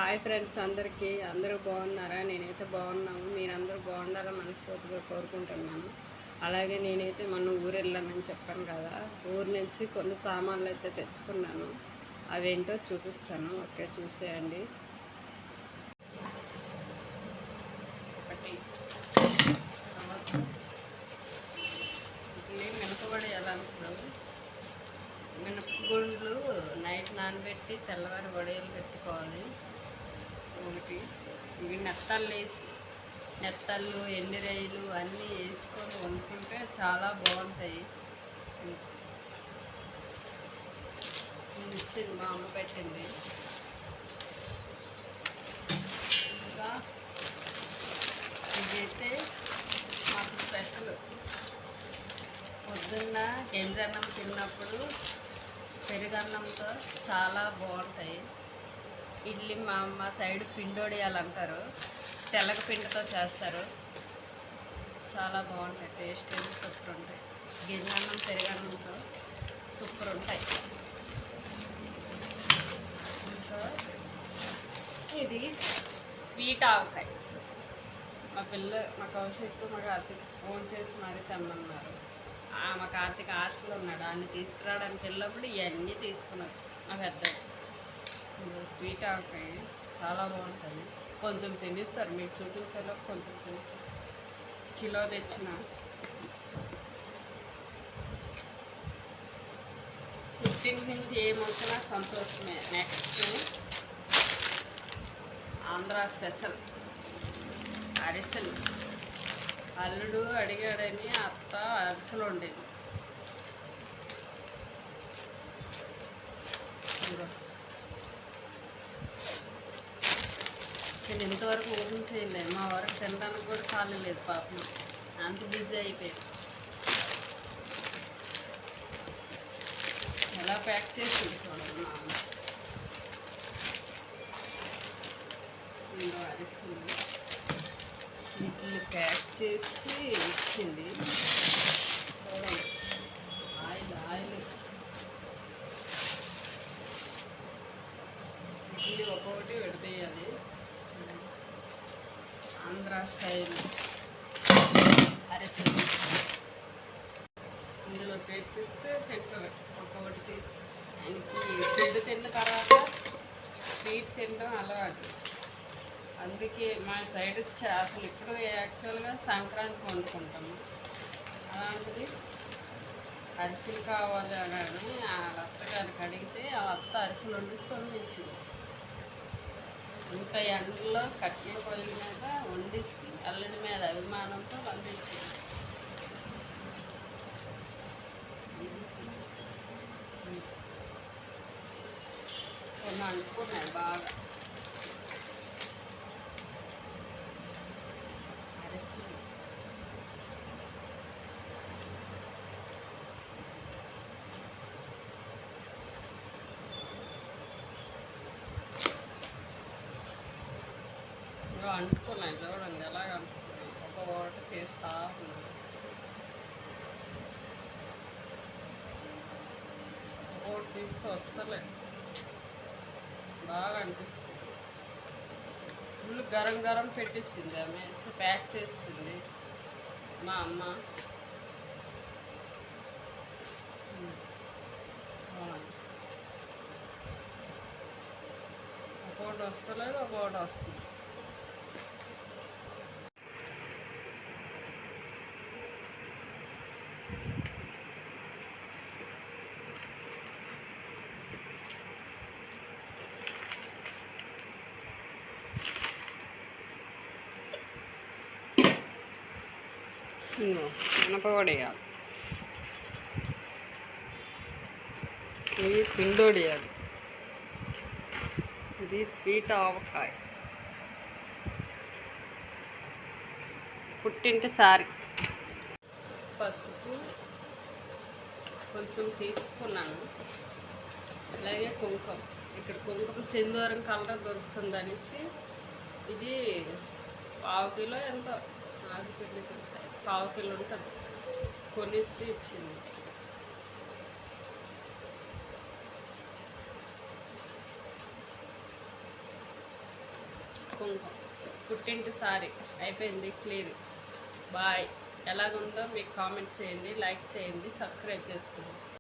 Hi friends, అందరూ బాగున్నారా? నేనైతే బాగున్నాము. మీరందరూ బాగుండాలని మనస్ఫూర్తిగా కోరుకుంటున్నాను. అలాగే నేనైతే మొన్న ఊరు వెళ్ళానని చెప్పాను కదా, ఊరు నుంచి కొన్ని సామాన్లు అయితే తెచ్చుకున్నాను. అవేంటో చూపిస్తాను. ఓకే, చూసేయండి. ఒకటి మినపగుండ్లు ఎలా అనుకున్నాను. మినపగుండ్లు నైట్ నానబెట్టి తెల్లవారి వడియాలు పెట్టుకోవాలి. ఒకటి ఇవి నెత్తళ్ళు ఎండిరయ్యలు అన్నీ వేసుకొని వండుకుంటే చాలా బాగుంటాయి. నేను ఇచ్చింది, మా అమ్మ పెట్టింది. ఇంకా ఇదైతే మాకు స్పెషల్. పొద్దున్న గంజన్నం తిన్నప్పుడు పెరుగన్నంతో చాలా బాగుంటాయి. ఇడ్లీ మా సైడ్ పిండోడియాలంటారు, తెల్లగ పిండితో చేస్తారు. చాలా బాగుంటాయి, టేస్ట్ సూపర్ ఉంటాయి. గింజన్నం పెరుగన్నంతో సూపర్ ఉంటాయి. ఇంకా ఇది స్వీట్ ఆవకాయ. మా కౌశిక్ మా కార్తీక్ ఫోన్ చేసి మరీ తెమ్మన్నారు. మా కార్తీక్ హాస్టల్లో ఉన్నాడు, అన్ని తీసుకురావడానికి వెళ్ళినప్పుడు ఇవన్నీ తీసుకుని వచ్చాను. మా పెద్ద స్వీట్ ఆవకాయ చాలా బాగుంటుంది. కొంచెం తినిస్తారు, మీకు చూపించేలో కొంచెం తినిస్తారు. కిలో తెచ్చిన పుట్టింటి నుంచి ఏమొచ్చినా సంతోషమే. నెక్స్ట్ ఆంధ్ర స్పెషల్ అరిసెలు. అల్లుడు అడిగాడని అత్త అరిసెలు వండేది. నేను ఇంతవరకు ఓపెన్ చేయలేదు. మా వరకు తినడానికి కూడా ఖాళీ లేదు పాపం, అంత బిజీ అయిపోయింది. ఎలా ప్యాక్ చేసి చూడండి. అరిసెలు వీటిని ప్యాక్ చేసి ఇచ్చింది. చూడండి, ఆయిల్ ఇడ్లీ ఒక్కొక్కటి విడదీయాలి. ఆంధ్ర స్టైల్ అరిసెలు ఇందులో పేసిస్తే తింటారు. ఒక్కొక్కటి తీసి ఆయనకి ఫుడ్ తిన్న తర్వాత స్వీట్ తినడం అలవాటు. అందుకే మా సైడ్ అసలు ఇప్పుడు యాక్చువల్గా సంక్రాంతి వండుకుంటాము. అలాంటిది అరిసెలు కావాలి అని ఆ అత్తగారికి అడిగితే ఆ అత్త అరిసెలు వండించి పంపించింది. ఇంత ఎండలో కట్టెల పొయ్యి మీద వండిసి అల్లుడి మీద అభిమానంతో పంపించింది. కొన్ని అంటుకున్నాయి బాగా. అరిసెలు అంటుకున్నాయి, చూడండి ఎలాగ అంటుకున్నాయి. ఒక్కొక్కటి తీస్తా ఉన్నాను. ఒక్కొక్కటి తీస్తే వస్తలే, బాగా అనిపిస్తుంది. ఫుల్ గరం గరం పెట్టిస్తుంది ఆమె, ప్యాక్ చేసింది మా అమ్మ. ఒక్కొక్కటి వస్తలేదు, ఒక్కొక్కటి వస్తుంది. మినపవడియాలు, ఇది పిండోడియాలు, ఇది స్వీట్ ఆవకాయ, పుట్టింటి సారి, పసుపు కొంచెం తీసుకున్నాను. అలాగే కుంకుమ. ఇక్కడ కుంకుమ సింధూరం కలర్ దొరుకుతుంది అనేసి ఇది 1/2 కిలో ఎంతో, నాకు తెలియదు, 1/2 కిలో ఉంటుంది, కొనేసి ఇచ్చింది. కుంకుమ, పుట్టింటి సారీ అయిపోయింది క్లియర్. బాయ్. ఎలాగుందో మీకు కామెంట్ చేయండి, లైక్ చేయండి, సబ్స్క్రైబ్ చేసుకోండి.